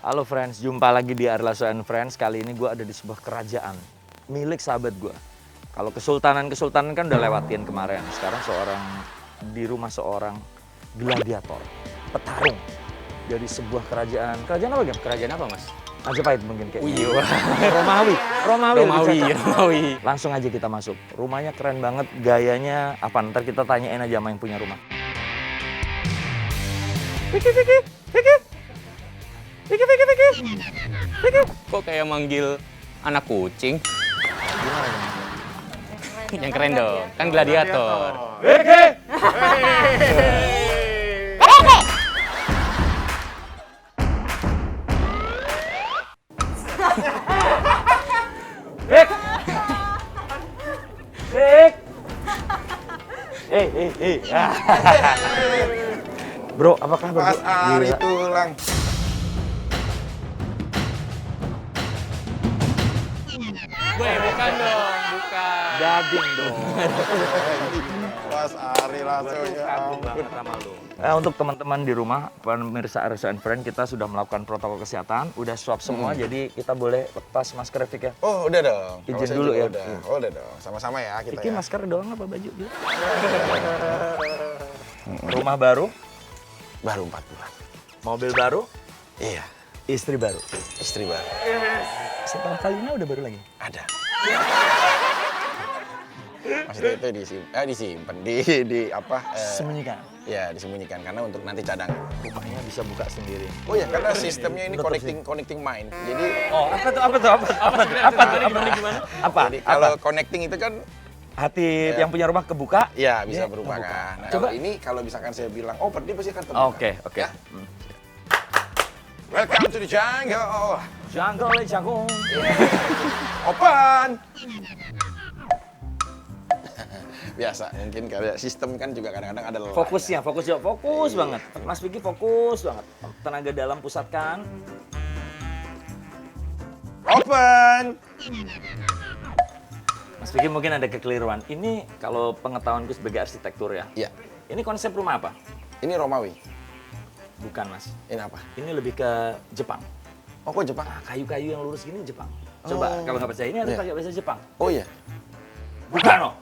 Halo friends, jumpa lagi di Arlaso and Friends. Kali ini gue ada di sebuah kerajaan milik sahabat gue. Kalau kesultanan kan udah lewatin kemarin. Sekarang di rumah seorang gladiator, petarung dari sebuah kerajaan. Kerajaan apa Gem? Kerajaan apa, Mas? Majapahit mungkin kayak. Iya. Romawi. Langsung aja kita masuk. Rumahnya keren banget, gayanya apa? Ntar kita tanyain aja sama yang punya rumah. Vicky. Kok kayak manggil anak kucing? Yang keren dong, kan gladiator. Vick. Bro, apa kabar? Pas Ari Gila. tulang. Bukan dong, bukan. Daging dong. Pas Ari langsung ya. Kagum banget sama lu. Untuk teman-teman di rumah, pemirsa Arlaso and Friends, kita sudah melakukan protokol kesehatan, udah swab semua, jadi kita boleh lepas masker Vick ya. Oh, udah dong. Izin Kalau saya dulu juga ya. Udah. Oh, udah dong. Sama-sama ya kita Vicky ya. masker doang apa baju? Gitu? Rumah baru, Baru 4 bulan. mobil baru, Iya, istri baru. istri baru. Setelah kalinya udah baru lagi? Ada. Maksudnya itu disimpan di apa? Sembunyikan. Ya, disembunyikan karena untuk nanti cadangan. Rumahnya bisa buka sendiri. Oh ya, karena sistemnya ini connecting mind. Jadi Oh, apa tuh? Apa? jadi kalau connecting itu kan Hati yang punya rumah kebuka? ya bisa Dia berubah membuka. kan. Nah, Coba. kalau ini kalau misalkan saya bilang, oh dia pasti akan terbuka. Oke. Ya? Welcome to the jungle. Jagung. Open. Biasa, mungkin kayak sistem kan juga kadang-kadang ada lelah. Fokus banget. Mas Vicky fokus banget. Tenaga dalam pusatkan. Open. Mas Vicky mungkin ada kekeliruan. Ini kalau pengetahuanku sebagai arsitektur ya. Iya, Ini konsep rumah apa? ini Romawi. Bukan Mas. Ini apa? Ini lebih ke Jepang. Oh, kok Jepang? Kayu-kayu yang lurus gini Jepang. Coba kalau nggak percaya ini harus Iya. pakai bahasa Jepang. Oh iya. Bukan loh.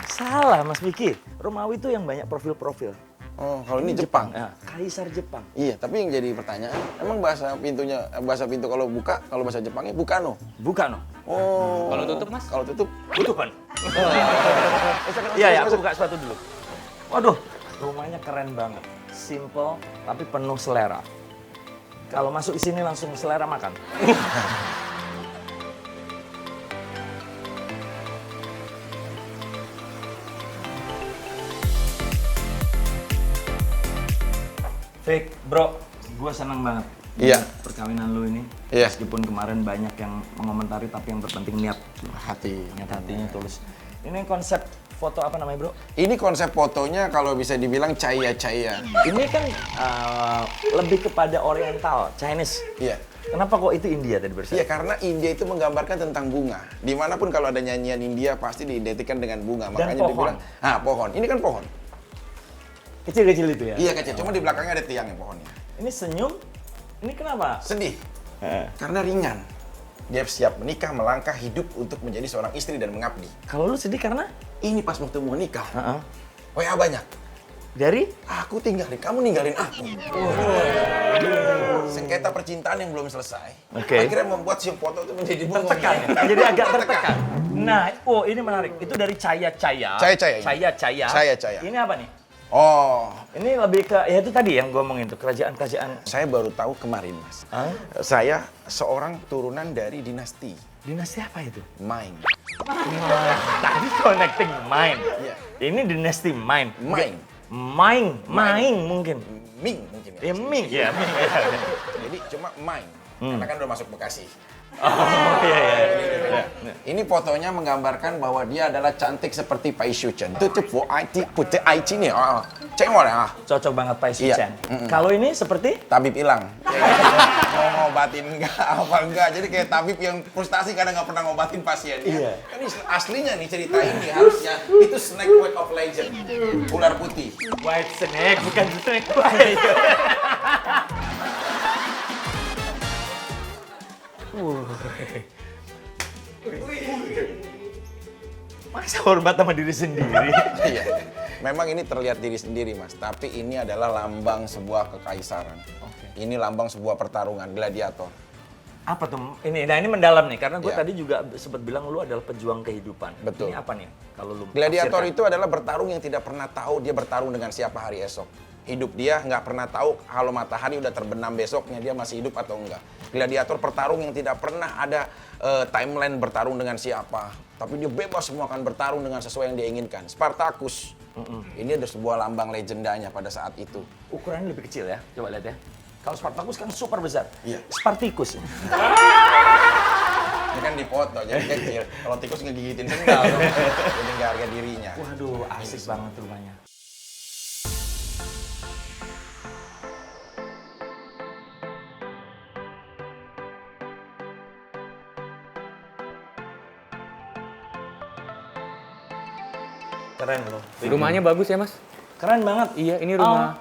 Salah Mas Vicky. Romawi itu yang banyak profil-profil. Oh, kalau ini Jepang. Ya, Kaisar Jepang. Iya, tapi yang jadi pertanyaan, emang bahasa pintu kalau buka, kalau bahasa Jepangnya bukano. Bukan loh. Oh. Kalau tutup, Mas? Kalau tutup, Tutupan. Iya, aku buka sepatu dulu. Waduh, rumahnya keren banget. Simple, tapi penuh selera. Kalau masuk di sini langsung selera makan. Vick, bro, gue seneng banget. Iya. Perkawinan lu ini. Iya. Meskipun kemarin banyak yang mengomentari, tapi yang terpenting niat. hati. Niat hatinya tulus. Ini konsep foto apa namanya, bro? Ini konsep fotonya kalau bisa dibilang caya-caya. Ini kan lebih kepada Oriental, Chinese. Iya. Kenapa kok itu India tadi bersama? Iya, karena India itu menggambarkan tentang bunga. Dimanapun kalau ada nyanyian India pasti diidentikan dengan bunga. Makanya pohon. dibilang, pohon. Ini kan pohon. Kecil-kecil itu ya? Iya kecil, cuma di belakangnya ada tiangnya pohonnya. Ini senyum, ini kenapa? Sedih, karena ringan. Dia siap menikah, melangkah hidup untuk menjadi seorang istri dan mengabdi. Kalau lu sedih karena? Ini pas waktu mau nikah, Heeh. WA banyak. Dari? Aku tinggalin, kamu ninggalin aku. Sengketa percintaan yang belum selesai. Oke. Akhirnya membuat si foto itu menjadi bengong. Tertekan ya? Jadi agak tertekan. Nah, ini menarik. Itu dari Caya-Caya. Caya-Caya ini. Caya-Caya. Caya-Caya. Ini apa nih? Oh, Ini lebih ke, ya itu tadi yang gue omongin tuh, kerajaan-kerajaan. saya baru tahu kemarin, Mas. Hah? Saya seorang turunan dari dinasti Dinasti apa itu? Ming. Tadi connecting mind. Iya. Ini dinasti mind. Ming. Maing mungkin. Ming mungkin Ya Ming, ya Ming. Ya. Jadi cuma Ming. Karena kan udah masuk Bekasi. Oh iya iya. Ini fotonya menggambarkan bahwa dia adalah cantik seperti Pai Shu-chen. Itu tuh IT putih IT nih. Cengol ya. Cocok banget Pai Iya. Shu-chen. Kalau ini seperti Tabib hilang. Mau ngobatin enggak apa enggak. Jadi kayak tabib yang frustasi karena nggak pernah ngobatin pasiennya. Iya. Kan ini aslinya nih cerita ini harusnya itu Snake White of Legend. Ular putih. white snake, bukan snake white. Masa hormat sama diri sendiri? Iya. Memang ini terlihat diri sendiri, Mas. Tapi ini adalah lambang sebuah kekaisaran. Oke. Ini lambang sebuah pertarungan gladiator. Apa tuh? Ini mendalam nih, karena gue Iya. tadi juga sempat bilang lu adalah pejuang kehidupan. Betul. Ini apa nih? Kalau lu Gladiator tafsirkan? itu adalah bertarung yang tidak pernah tahu dia bertarung dengan siapa hari esok. Hidup dia nggak pernah tahu kalau matahari udah terbenam besoknya dia masih hidup atau enggak. Gladiator pertarung yang tidak pernah ada timeline bertarung dengan siapa. Tapi dia bebas semua akan bertarung dengan sesuai yang dia inginkan. Spartacus. Ini ada sebuah lambang legendanya pada saat itu. Ukurannya lebih kecil ya, coba lihat ya. Kalau Spartacus kan super besar. Iya. Sparticus. Ini kan dipoto jadi kecil. Kalau tikus ngegigitin sendal dong. Jadi nggak harga dirinya. Waduh, asik banget rumahnya. Keren loh. Rumahnya bagus ya, Mas? Keren banget. Iya, ini rumah.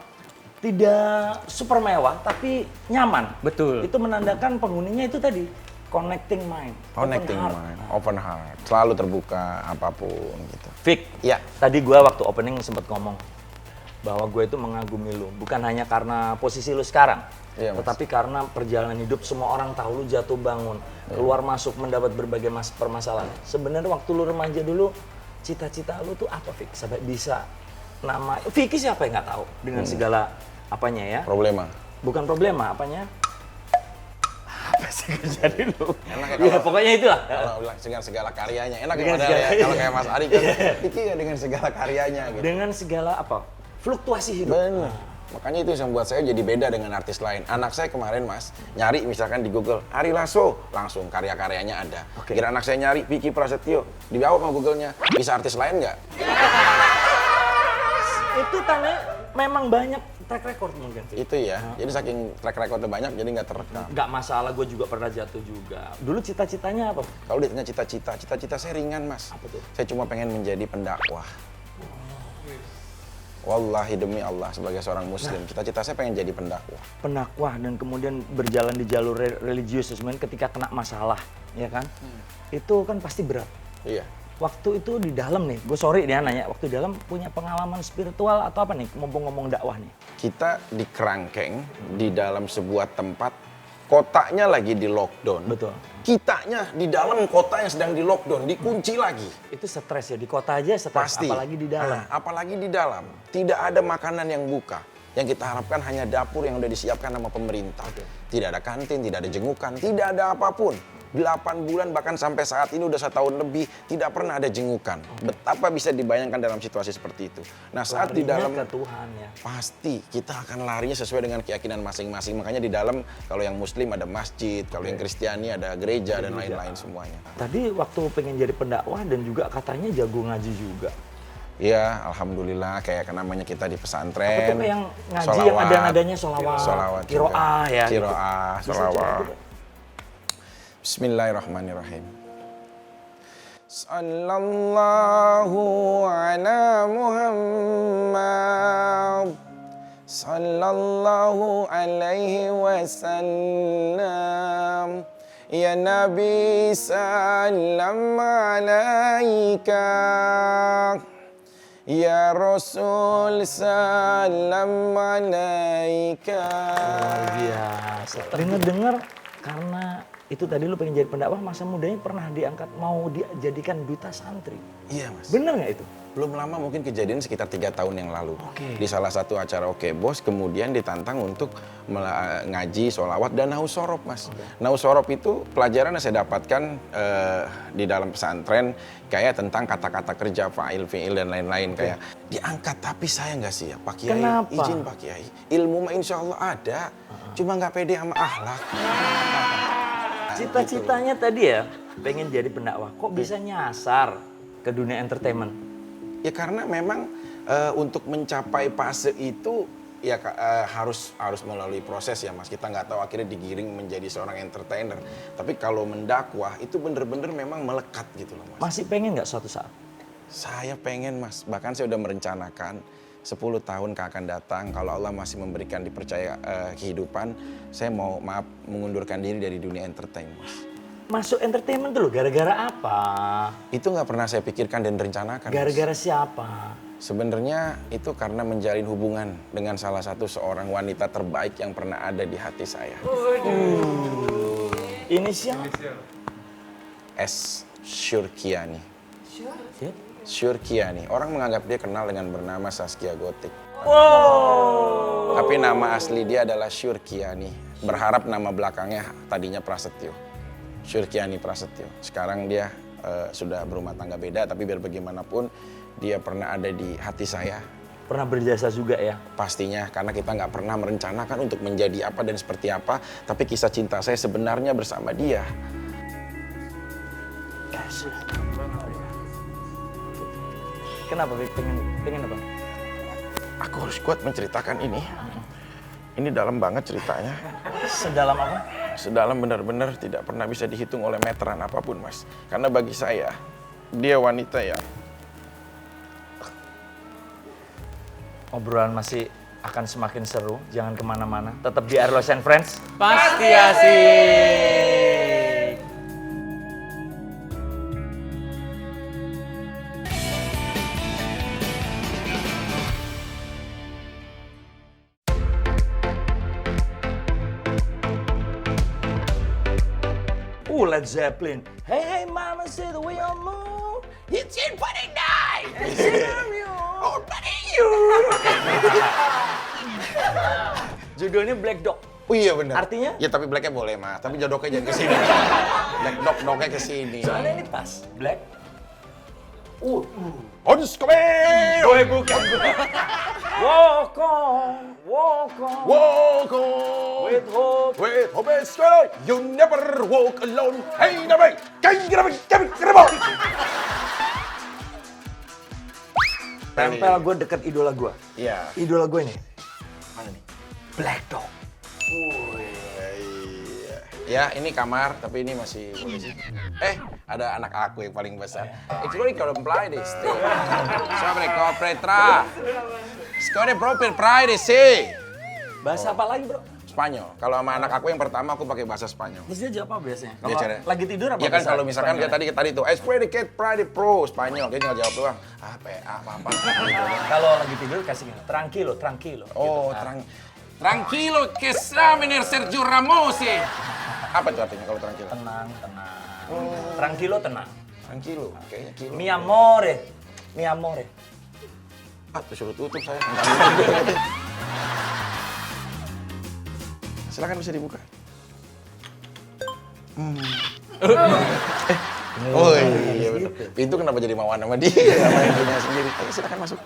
Tidak super mewah, tapi nyaman. Betul. Itu menandakan penghuninya itu tadi, connecting mind. Connecting open heart. mind, open heart, selalu terbuka apapun gitu. Vic, Iya. tadi gua waktu opening sempat ngomong bahwa gue itu mengagumi lu. Bukan hanya karena posisi lu sekarang, Iya, Mas. tetapi karena perjalanan hidup semua orang tahu lu jatuh bangun, keluar masuk mendapat berbagai permasalahan. Sebenarnya waktu lu remaja dulu, cita-cita lu tuh apa, Vic? Sampai bisa nama Vicky siapa yang nggak tahu dengan segala apanya ya? Problema. Bukan problema, apanya? Apa sih kerjaan lu? Enak ya Ya, kalau- pokoknya itulah. Kalau bilang dengan segala karyanya, enak ya Dengan padahal ya. segala- Kalau kayak Mas Ari kan, Vicky ya dengan segala karyanya gitu. Dengan segala apa? Fluktuasi hidup. Benar. Makanya itu yang membuat saya jadi beda dengan artis lain. Anak saya kemarin, Mas, nyari misalkan di Google, Ari Lasso, langsung karya-karyanya ada. Oke. Kira anak saya nyari Vicky Prasetyo, dijawab sama Google-nya, bisa artis lain nggak? Itu tandanya memang banyak track record mungkin. Vic. Itu ya. Jadi saking track recordnya banyak, jadi nggak terekam. Nggak masalah, gue juga pernah jatuh juga. Dulu cita-citanya apa? Kalau ditanya cita-cita saya ringan, Mas. Apa tuh? Saya cuma pengen menjadi pendakwah. Wallahi demi Allah sebagai seorang muslim, cita-cita saya pengen jadi pendakwah. Pendakwah dan kemudian berjalan di jalur religius sebenarnya ketika kena masalah, ya kan? Itu kan pasti berat. Iya. Waktu itu di dalam nih, gue sorry dia nanya, waktu di dalam punya pengalaman spiritual atau apa nih, ngomong-ngomong dakwah nih? Kita di kerangkeng di dalam sebuah tempat, kotanya lagi di lockdown. Betul. Kitanya di dalam kota yang sedang di lockdown, dikunci lagi. Itu stres ya, di kota aja stres, Pasti. apalagi di dalam. Nah, apalagi di dalam. Tidak ada makanan yang buka. Yang kita harapkan hanya dapur yang udah disiapkan sama pemerintah. Tidak ada kantin, tidak ada jengukan, tidak ada apapun. 8 bulan bahkan sampai saat ini udah 1 tahun lebih tidak pernah ada jengukan. Betapa bisa dibayangkan dalam situasi seperti itu. Nah saat di Larinya dalam ke Tuhan ya. pasti kita akan larinya sesuai dengan keyakinan masing-masing. Makanya di dalam kalau yang Muslim ada masjid, kalau yang Kristiani ada gereja dan lain-lain semuanya. Tadi waktu pengen jadi pendakwah dan juga katanya jago ngaji juga. Iya, alhamdulillah kayak namanya kita di pesantren. Apa tuh yang ngaji yang ada nadanya sholawat, Sholawat juga. kiroah ya. gitu. Kiroah, Bisa sholawat. coba. Bismillahirrahmanirrahim. Sallallahu ala Muhammad. Sallallahu alaihi wasallam. Ya Nabi salam alaika. Ya Rasul salam alaika. Luar biasa. Dengar-dengar karena itu tadi lu pengen jadi pendakwah, masa mudanya pernah diangkat mau dijadikan duta santri. Iya Mas. Bener nggak itu? Belum lama mungkin kejadian sekitar 3 tahun yang lalu. Oke. Di salah satu acara Oke Bos, kemudian ditantang untuk ngaji, sholawat, dan naus sorob Mas. Naus sorob itu pelajaran yang saya dapatkan di dalam pesantren, kayak tentang kata-kata kerja, fa'il, fi'il, dan lain-lain. Kayak diangkat, tapi saya nggak siap. Pak Kiai, Kenapa? izin Pak Kiai. Ilmu mah insya Allah ada, cuma nggak pede sama akhlak. Cita-citanya tadi ya, pengen jadi pendakwah. Kok bisa nyasar ke dunia entertainment? Ya karena memang untuk mencapai fase itu ya harus melalui proses ya Mas. Kita nggak tahu akhirnya digiring menjadi seorang entertainer. Tapi kalau mendakwah itu bener-bener memang melekat gitu loh Mas. Masih pengen nggak suatu saat? Saya pengen Mas, bahkan saya udah merencanakan 10 tahun akan datang kalau Allah masih memberikan dipercaya kehidupan, saya mau mengundurkan diri dari dunia entertain Mas. Masuk entertainment dulu gara-gara apa? Itu nggak pernah saya pikirkan dan rencanakan. Gara-gara siapa? Sebenarnya itu karena menjalin hubungan dengan salah satu seorang wanita terbaik yang pernah ada di hati saya. Inisial? S. Syurkiani. Siap. Syurkiani. Orang menganggap dia kenal dengan bernama Saskia Gotik. Wow. Tapi nama asli dia adalah Syurkiani. Berharap nama belakangnya tadinya Prasetyo. Syurkiani Prasetyo. Sekarang dia sudah berumah tangga beda, tapi biar bagaimanapun dia pernah ada di hati saya. Pernah berjasa juga ya? Pastinya, karena kita nggak pernah merencanakan untuk menjadi apa dan seperti apa, tapi kisah cinta saya sebenarnya bersama dia. Kenapa pengen apa? Aku harus kuat menceritakan ini. Ini dalam banget ceritanya. Sedalam apa? Sedalam benar-benar tidak pernah bisa dihitung oleh meteran apapun, Mas. Karena bagi saya, dia wanita yang... Obrolan masih akan semakin seru, jangan kemana-mana. Tetap di Arlos and Friends. Pasti asik. Led Zeppelin. Hey, hey, mama, see the way you move. It's in funny night. It's in you. Oh, buddy, you. Judulnya Black Dog. Oh iya benar. Artinya? Ya tapi blacknya boleh, Mas. Tapi jodohnya jangan ke sini. Black dog-dognya ke sini. Soalnya ini pas. Black. Ons kembali. Gue bukan gue. Walk on, walk on. Walk on. With hope. With hope is good. You never walk alone. Hey, nabi. Kaya Tempel gue deket idola gue. Iya. Idola gue ini. Mana nih? Black Dog. Ya, ini kamar, tapi ini masih boleh sih. Ada anak aku yang paling besar. It's really comply this thing. Sobre corpretra. Skone proper pride sih. Bahasa apa lagi, bro? Spanyol. Kalau sama anak aku yang pertama aku pakai bahasa Spanyol. Terus dia jawab apa biasanya? Dia Kalau cara- lagi tidur apa? Ya kan bahasa kalau misalkan dia Spanyolnya? tadi tuh, Spread the Pride Pro Spanyol, dia tinggal jawab doang. PA apa-apa. Kalau lagi tidur kasih gini, tranquilo, tranquilo. Oh, gitu. tranquilo que examiner Sergio Ramos. Apa itu artinya kalau tranquilo? Tenang, tenang. Tranquilo, tenang. Tranquilo, kayaknya kilo. Mi amore, mi amore. Tuh suruh tutup saya. Silakan bisa dibuka. Oh iya betul. Pintu kenapa jadi mawar sama dia? Sama yang punya sendiri. Ayo silakan masuk.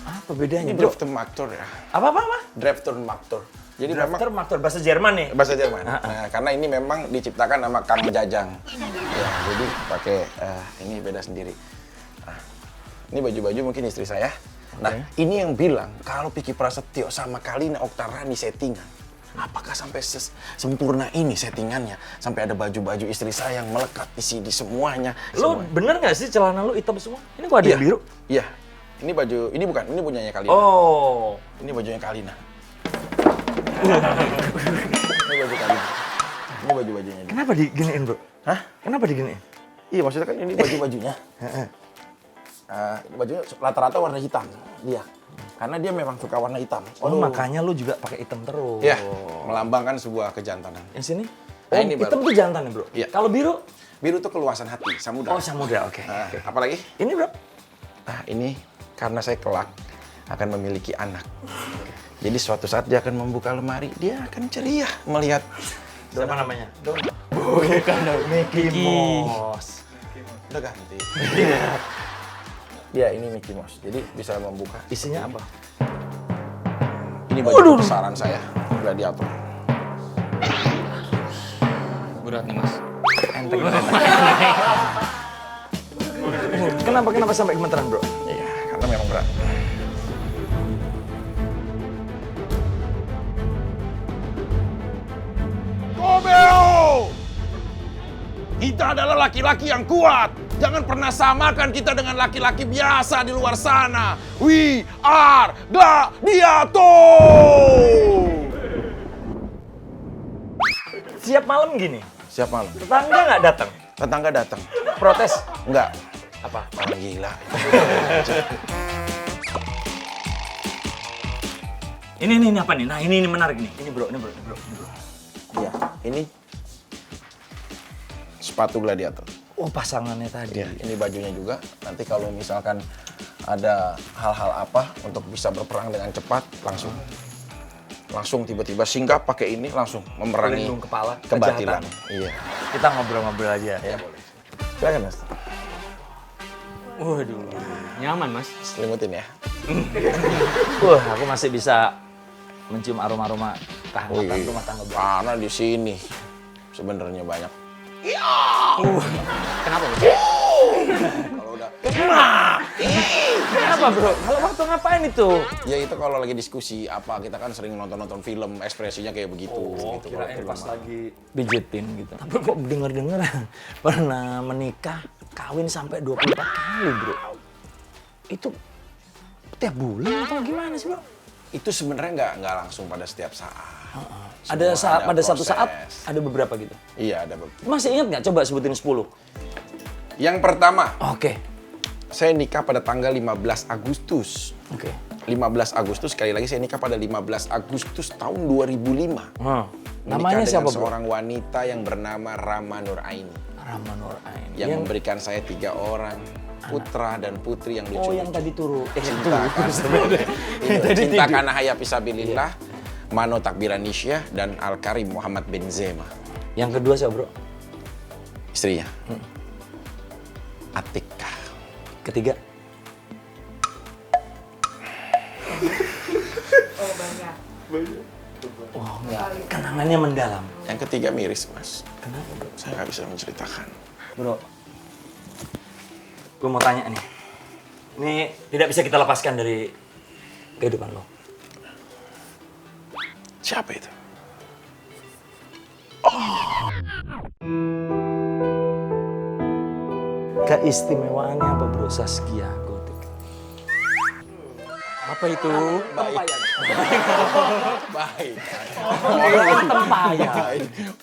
Apa bedanya, Ini bro? Draftermaktor ya. Apa? Draftermaktor. Jadi memang Drafter, maktor, bahasa Jerman nih. bahasa Jerman. Nah, karena ini memang diciptakan sama Kang Jajang. Ya, jadi pakai ini beda sendiri. Nah, ini baju-baju mungkin istri saya. Nah, ini yang bilang kalau Vicky Prasetyo sama Kalina Oktarani settingan. Apakah sampai sempurna ini settingannya? Sampai ada baju-baju istri saya yang melekat isi di semuanya. Lu bener nggak sih celana lu hitam semua? Ini kok ada yang biru? Iya. Ini baju, ini bukan, ini punyanya Kalina. Oh, Ini bajunya Kalina. Ini baju Kalina. Ini baju-bajunya dia. kenapa diginiin, bro? Hah? Kenapa diginiin? Iya, maksudnya kan ini baju-bajunya. Bajunya rata-rata warna hitam dia. Karena dia memang suka warna hitam. Oh, makanya lu juga pakai hitam terus. Iya, melambangkan sebuah kejantanan. Yang sini? Nah, Oh, ini hitam baru. tuh jantan ya, bro? Iya. Kalau biru? Biru tuh keluasan hati, samudra. Oh, samudra, oke. Nah, apa lagi? Ini, bro? Nah, ini karena saya kelak akan memiliki anak. Jadi suatu saat dia akan membuka lemari, dia akan ceria melihat. Siapa namanya? Bukan dong, Mickey Mouse. Udah ganti. Ya, ini Mickey Mouse. Jadi bisa membuka. Isinya apa? Ini baju kebesaran saya. Gladiator. Berat nih mas. Enteng banget. Kenapa sampai gemeteran, bro? Iya, karena memang berat. Kobeo! Kita adalah laki-laki yang kuat. Jangan pernah samakan kita dengan laki-laki biasa di luar sana. We are Gladiator! Siap malam gini, Siap malam. tetangga nggak datang? Tetangga datang. Protes? Enggak. Apa? Orang gila. Ini apa nih? Nah ini menarik nih. Ini bro. Iya, ini sepatu Gladiator. Oh pasangannya tadi. Iya, ini bajunya juga. Nanti kalau misalkan ada hal-hal apa untuk bisa berperang dengan cepat, langsung tiba-tiba singgah pakai ini langsung memerangi Pelindung kepala, kebatilan. kejahatan. Iya. Kita ngobrol-ngobrol aja ya. Silakan Mas. Waduh, nyaman mas. Selimutin ya. Wah, aku masih bisa mencium aroma-aroma kehangatan rumah tangga baru. Karena di sini sebenarnya banyak. Kenapa mas? Kalau udah Kenapa bro? Kalau waktu ngapain itu? ya itu kalau lagi diskusi apa kita kan sering nonton film ekspresinya kayak begitu gitu. Kalau film mah. lagi pijetin gitu. Tapi kok denger-denger pernah menikah, kawin sampai 24 kali bro. Itu tiap bulan atau gimana sih bro? Itu sebenarnya nggak langsung pada setiap saat. Pada satu proses. saat ada beberapa gitu. Iya ada beberapa. Masih ingat nggak? Coba sebutin 10. Yang pertama, Oke. saya nikah pada tanggal 15 Agustus. Oke. 15 Agustus, sekali lagi saya nikah pada 15 Agustus tahun 2005. Namanya Menikah siapa dengan bro? seorang wanita yang bernama Rama Nuraini. Rama Nuraini. Yang memberikan saya 3 orang putra dan putri yang lucu-lucu. Oh yang tadi turu. Cinta karena, cinta karena Haya Fisabilillah, Mano Takbiranisya, dan Al-Karim Muhammad Benzema. Yang kedua siapa bro? Istrinya. Atika. Ketiga? Oh enggak, kenangannya mendalam. Yang ketiga miris, Mas. Kenapa bro? Saya nggak bisa menceritakan. Bro, gue mau tanya nih. Ini tidak bisa kita lepaskan dari kehidupan lo. Siapa itu? Keistimewaannya apa bro Saskia Gotik? Apa itu? Baik. Tempaya.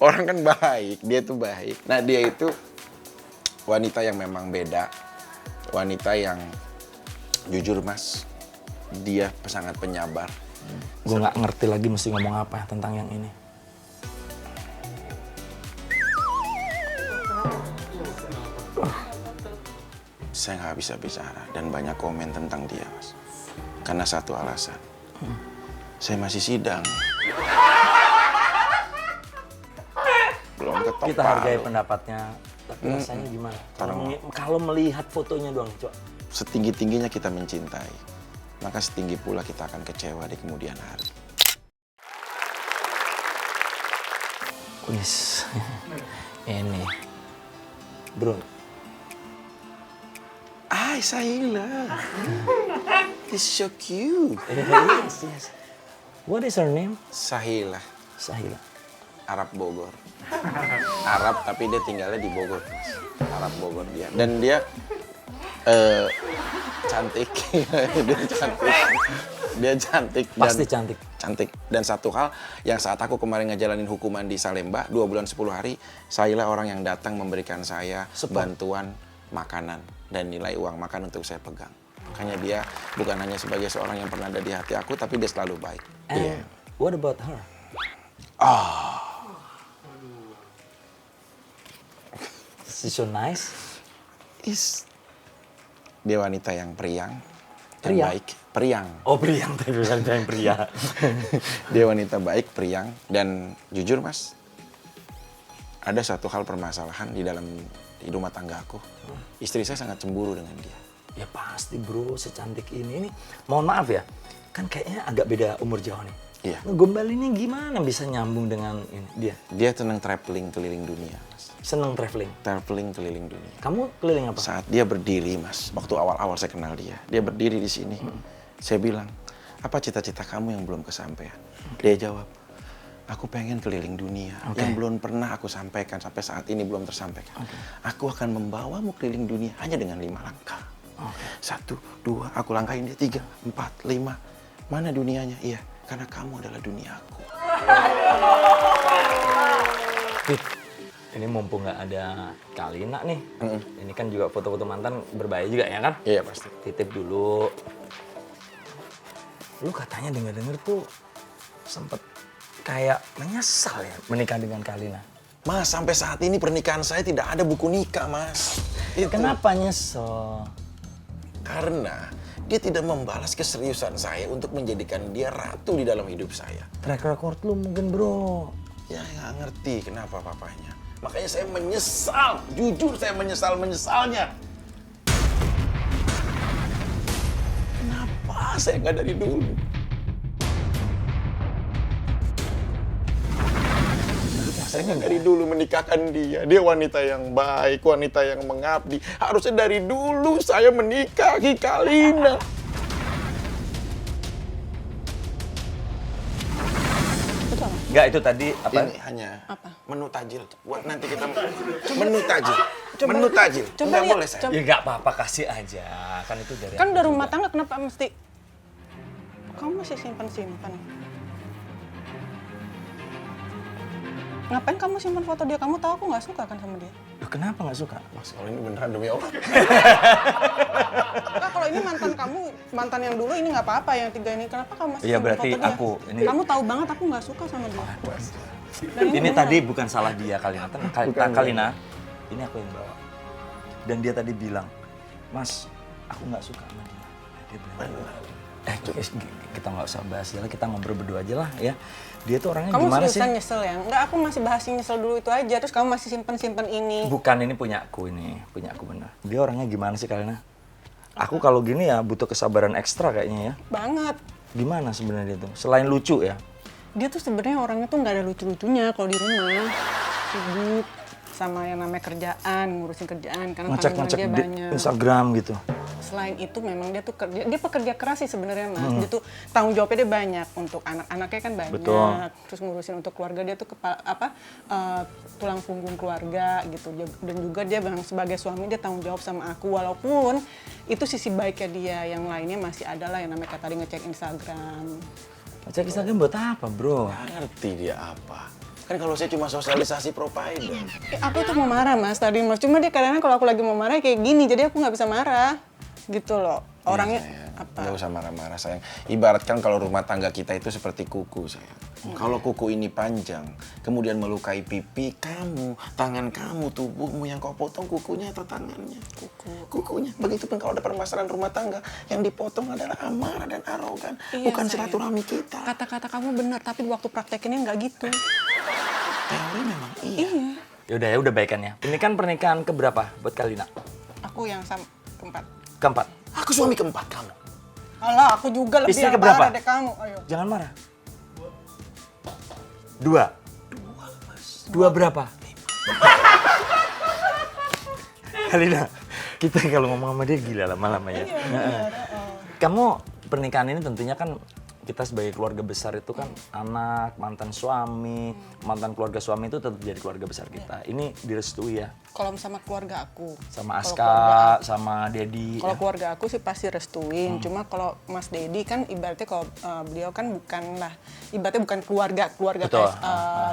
Orang kan baik, dia tuh baik. Nah dia itu wanita yang memang beda. Wanita yang jujur Mas, dia sangat penyabar. Gue nggak ngerti lagi mesti ngomong apa tentang yang ini. Saya nggak bisa bicara dan banyak komen tentang dia, Mas. Karena satu alasan. Saya masih sidang. Belum ketok Kita hargai palu. pendapatnya. Tapi rasanya gimana? Kalau melihat fotonya doang, coba. Setinggi-tingginya kita mencintai, maka setinggi pula kita akan kecewa di kemudian hari. Wis, ini, bro. Ay, Sahila. It's so cute. Yes. What is her name? Sahila, Sahila. Arab Bogor. Arab tapi dia tinggalnya di Bogor, Mas. Arab Bogor dia. Dan dia cantik. Dia cantik. Dia cantik. Pasti cantik. Cantik. Dan satu hal yang saat aku kemarin ngejalanin hukuman di Salemba 2 bulan 10 hari, Sahila orang yang datang memberikan saya bantuan makanan dan nilai uang makan untuk saya pegang. Makanya dia bukan hanya sebagai seorang yang pernah ada di hati aku, tapi dia selalu baik. And what about her? She's so nice. Dia wanita yang periang dan Periang? baik. Periang. Oh priang, tapi yang pria. Dia wanita baik, periang, dan jujur Mas, ada satu hal permasalahan di rumah tangga aku. Istri saya sangat cemburu dengan dia. Ya pasti bro, secantik ini. Mohon maaf ya, kan kayaknya agak beda umur jauh nih. Iya. Ngegombalinnya gimana bisa nyambung dengan ini dia? Dia senang traveling keliling dunia, Mas. Seneng traveling. Traveling keliling dunia. Kamu keliling apa? Saat dia berdiri, Mas, waktu awal-awal saya kenal dia berdiri di sini. Saya bilang, apa cita-cita kamu yang belum kesampaian? Dia jawab, aku pengen keliling dunia. Yang belum pernah aku sampaikan sampai saat ini belum tersampaikan. Aku akan membawamu keliling dunia hanya dengan 5 langkah. 1, 2, aku langkahin dia 3, 4, 5. Mana dunianya? Iya, karena kamu adalah duniaku. Fit, ini mumpung nggak ada Kalina nih. Ini kan juga foto-foto mantan berbahaya juga ya kan? Iya pasti. Titip dulu. Lu katanya denger-denger tuh sempet kayak menyesal ya menikah dengan Kalina. Mas, sampai saat ini pernikahan saya tidak ada buku nikah, Mas. Itu. Kenapa nyesel? Karena dia tidak membalas keseriusan saya untuk menjadikan dia ratu di dalam hidup saya. Track record lu mungkin bro. Ya nggak ngerti kenapa papanya. Makanya saya menyesal, jujur saya menyesalnya. Kenapa saya nggak dari dulu? Saya nggak dari dulu menikahkan dia. Dia wanita yang baik, wanita yang mengabdi. Harusnya dari dulu saya menikahi Kalina. Enggak, itu tadi apa? Ini hanya menu tajil. Buat nanti kita menu tajil. Menu tajil. Coba Nggak lihat, boleh saya. Ya nggak apa-apa, kasih aja. Kan itu dari Kan aku udah juga. rumah tangga, kenapa mesti... Kamu masih simpan-simpan? Ngapain kamu simpan foto dia? Kamu tahu aku nggak suka kan sama dia? Loh, kenapa nggak suka? Mas, kalau ini beneran demi Allah. Enggak, kalau ini mantan kamu, mantan yang dulu ini nggak apa-apa, yang 3 ini. Kenapa kamu masih Iya, simpan berarti foto dia? aku ini- Kamu tahu banget aku nggak suka sama dia. Dan Ini beneran. tadi bukan salah dia Kalina. Kalina, ini aku yang bawa. Dan dia tadi bilang, Mas, aku nggak suka sama dia. Dia bilang, kita nggak usah bahas ya, kita ngobrol berdua aja lah ya. Dia tuh orangnya Kamu gimana sih? seriusan nyesel ya? Enggak, aku masih bahas yang nyesel dulu itu aja. Terus kamu masih simpen-simpen ini. Bukan, ini punya aku bener. Dia orangnya gimana sih Kalina? Aku kalau gini ya butuh kesabaran ekstra kayaknya ya. Banget. Gimana sebenarnya dia tuh? Selain lucu ya? Dia tuh sebenarnya orangnya tuh nggak ada lucu-lucunya kalau di rumah. Sibuk sama yang namanya kerjaan, ngurusin kerjaan karena tanggungan Ngecek dia di banyak. Instagram gitu. Selain itu memang dia tuh dia pekerja keras sih sebenarnya Mas. Dia tuh tanggung jawabnya dia banyak untuk anak-anaknya kan banyak. Betul. Terus ngurusin untuk keluarga dia tuh tulang punggung keluarga gitu. Dan juga dia memang sebagai suami dia tanggung jawab sama aku walaupun itu sisi baiknya dia, yang lainnya masih ada lah yang namanya kayak tadi ngecek Instagram. Ngecek Instagram buat apa, bro? Nggak ngerti dia apa. Kan kalau saya cuma sosialisasi provider. Aku tuh mau marah Mas tadi Mas, cuma dia kadang-kadang kalau aku lagi mau marah kayak gini, jadi aku nggak bisa marah gitu loh. Orangnya apa? Nggak usah marah-marah sayang. Ibaratkan kalau rumah tangga kita itu seperti kuku sayang. Kalau kuku ini panjang, kemudian melukai pipi kamu, tangan kamu, tubuhmu, yang kau potong kukunya atau tangannya? Kukunya. Begitupun kalau ada permasalahan rumah tangga, yang dipotong adalah amarah dan arogan, Iya, bukan sayang. silaturahmi kita. Kata-kata kamu benar, tapi waktu praktekinnya nggak gitu. Teori memang iya. Ya udah baikan ya. Ini kan pernikahan keberapa buat Kalina? Aku yang keempat. Keempat. Aku suami keempat kamu. Alah, aku juga lebih Istri yang keberapa? parah deh kamu. Ayo. Jangan marah. Dua. Dua berapa? Kalina, kita kalau ngomong sama dia gila lama-lama ya. Kamu pernikahan ini tentunya kan kita sebagai keluarga besar itu kan anak, mantan suami, mantan keluarga suami itu tetap jadi keluarga besar kita. Ini direstui ya Kalau sama keluarga aku. sama Kalau Aska, sama Dedi. Kalau keluarga aku sih pasti restuin. Cuma kalau Mas Dedi kan ibaratnya kalau beliau kan ibaratnya bukan keluarga Betul.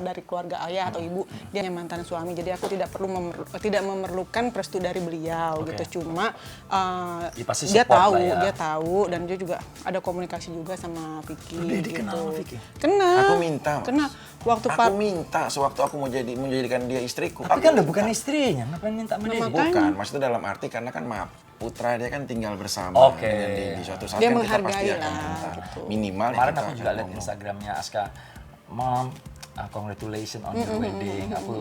dari keluarga ayah atau ibu. Dia yang mantan suami. Jadi aku tidak perlu tidak memerlukan restu dari beliau gitu. Cuma Ya, pasti dia support tahu, lah ya. dia tahu dan dia juga ada komunikasi juga sama Vicky. Dedi gitu. kenal sama Vicky? Kenal. Aku minta, Mas. Kenal. Aku minta sewaktu aku menjadikan dia istriku. Tapi kan udah bukan istrinya, ngapain minta sama Dedi? Bukan, maksudnya dalam arti karena kan maaf, putra dia kan tinggal bersama Oke. dengan Dedi. Suatu saat Dia kan kita pasti menghargai akan lah, minta. gitu. Minimal ya Kemarin kita aku akan juga lihat ngomong. Instagramnya Aska, Mom, congratulations on your wedding. Aku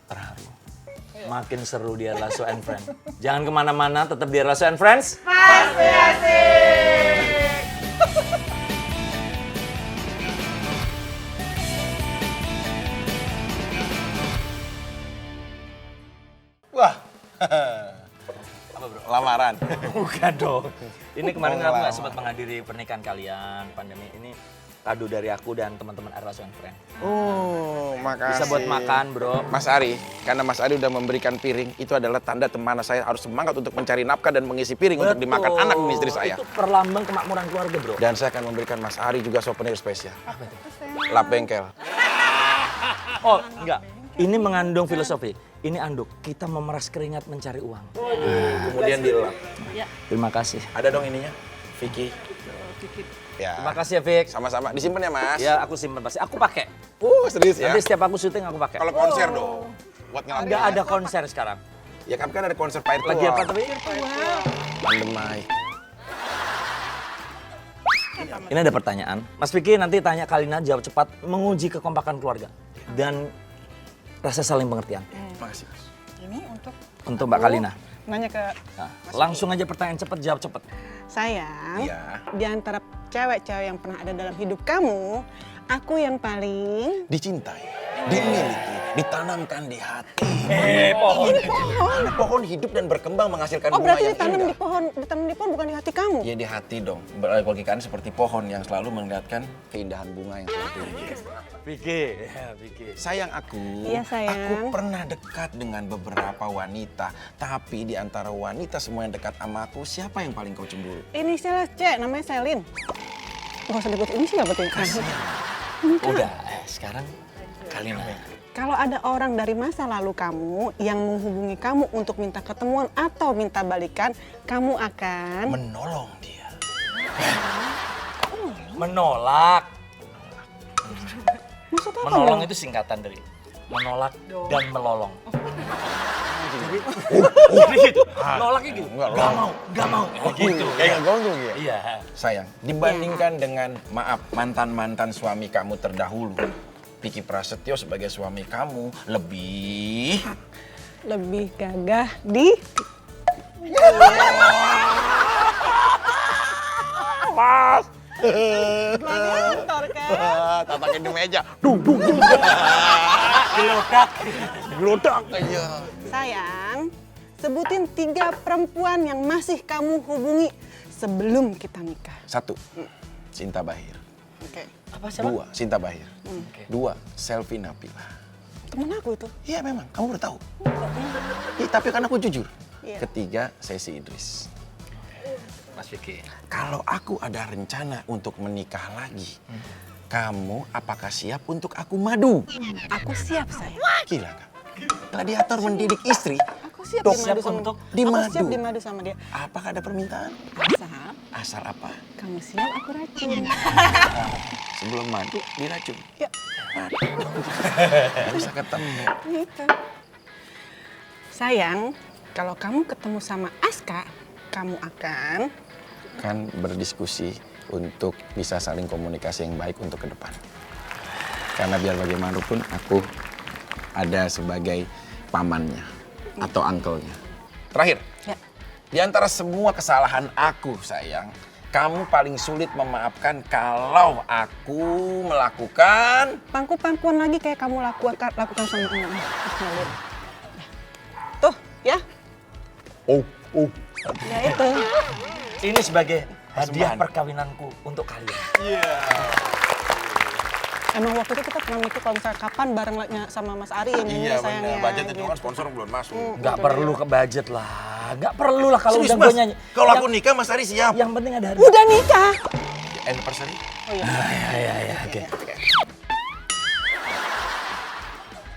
terharu. Makin seru di Arlaso and Friends. Jangan kemana-mana, tetap di Arlaso and Friends. Pasti asik! Apa bro? Lamaran. Bukan dong. Ini kemarin Oh, aku nggak lama. sempat menghadiri pernikahan kalian, pandemi ini kado dari aku dan teman-teman Arlasan Friend. Oh, makasih. Bisa buat makan bro. Mas Ari, karena Mas Ari udah memberikan piring, itu adalah tanda teman saya harus semangat untuk mencari nafkah dan mengisi piring untuk dimakan anak dan istri saya. Itu perlambang kemakmuran keluarga bro. Dan saya akan memberikan Mas Ari juga souvenir spesial. Lap bengkel. Oh enggak, ini mengandung filosofi. Ini anduk, kita memeras keringat mencari uang. Kemudian dilap. Terima kasih. Ada dong ininya, Vicky. Ya. Terima kasih ya Vic. Sama-sama. Disimpan ya, Mas. Ya aku simpen pasti. Aku pakai. Serius ya. Nanti setiap aku syuting aku pakai. Kalau konser dong. Buat ngelatih. Enggak ada konser sekarang. Ya kan ada konser Pak Lagi apa tapi? Pandemai. Ini ada pertanyaan. Mas Vicky nanti tanya Kalina jawab cepat, menguji kekompakan keluarga dan rasa saling pengertian. Makasih, Mas. Ini Untuk Mbak Kalina. nanya ke Nah, langsung aja pertanyaan cepat, jawab cepat. sayang. Iya. Di antara cewek-cewek yang pernah ada dalam hidup kamu, aku yang paling Dicintai, dimiliki, ditanamkan di hati. Pohon. Pohon. Pohon hidup dan berkembang menghasilkan Oh, bunga berarti yang ditanam indah. di pohon bukan di hati kamu. Ya di hati dong. Logikanya seperti pohon yang selalu melihatkan keindahan bunga yang selalu tinggi. Vicky, ya Vicky. Sayang aku, Iya, sayang. aku pernah dekat dengan beberapa wanita. Tapi di antara wanita semua yang dekat sama aku, siapa yang paling kau cemburu? Inisialnya C, namanya Selin. Gak usah disebut inisial berarti. Udah, sekarang Kalina. Kalau ada orang dari masa lalu kamu yang menghubungi kamu untuk minta ketemuan atau minta balikan, kamu akan Menolong dia. Menolak. maksud apa? Menolong Bang? itu singkatan dari menolak dan melolong. Jadi gitu. Nolaknya gitu. Enggak, Gak lolong. mau, gak mau. Gitu. Kayak ngegonggong ya? Iya. Sayang, dibandingkan dengan maaf mantan-mantan suami kamu terdahulu, Vicky Prasetyo sebagai suami kamu lebih Lebih gagah di Mas. gladiator kan? Tataknya di meja. Gelodak. Gelodak. Iya. Sayang, sebutin 3 perempuan yang masih kamu hubungi sebelum kita nikah. 1. Cinta Bahir. Oke. Apa siapa? 2. Cinta Bahir. 2. Selvi Napila. Temen aku itu. Iya memang, kamu udah tahu. Iya, tapi kan aku jujur. Iya. Ketiga, Sesi Idris. Mas Vicky. Kalau aku ada rencana untuk menikah lagi, kamu apakah siap untuk aku madu? Aku siap, sayang. Gila kan? Gladiator mendidik istri. Aku siap Dok, dimadu siap sama untuk Aku dimadu. siap dimadu sama dia. Apakah ada permintaan? Asal Asal apa? kamu siap, aku racun. Sebelum madu, diracun. Ya, Nggak bisa ketemu. gitu. Sayang, kalau kamu ketemu sama Aska, kamu akan Kan berdiskusi untuk bisa saling komunikasi yang baik untuk ke depan. Karena biar bagaimanapun aku ada sebagai pamannya atau uncle-nya. Terakhir, ya. di antara semua kesalahan aku, sayang, kamu paling sulit memaafkan kalau aku melakukan Pangku-pangkuan lagi kayak kamu lakukan sama aku. Ngalir. Tuh, ya. oh. Ya itu. Ini sebagai hadiah Persembahan. perkawinanku untuk kalian. Emang waktu itu kita pernah mikir kalau misalnya kapan bareng sama Mas Ari ya nyanyi sayangnya. Budget itu gitu. kan sponsor belum masuk. Gak perlu ke budget lah. Gak perlu lah kalau Serius, udah gue Mas? nyanyi. Kalau Yang- aku nikah, Mas Ari siap. Yang penting ada hari. Udah nikah. Anniversary? Oh iya. Ya, oke.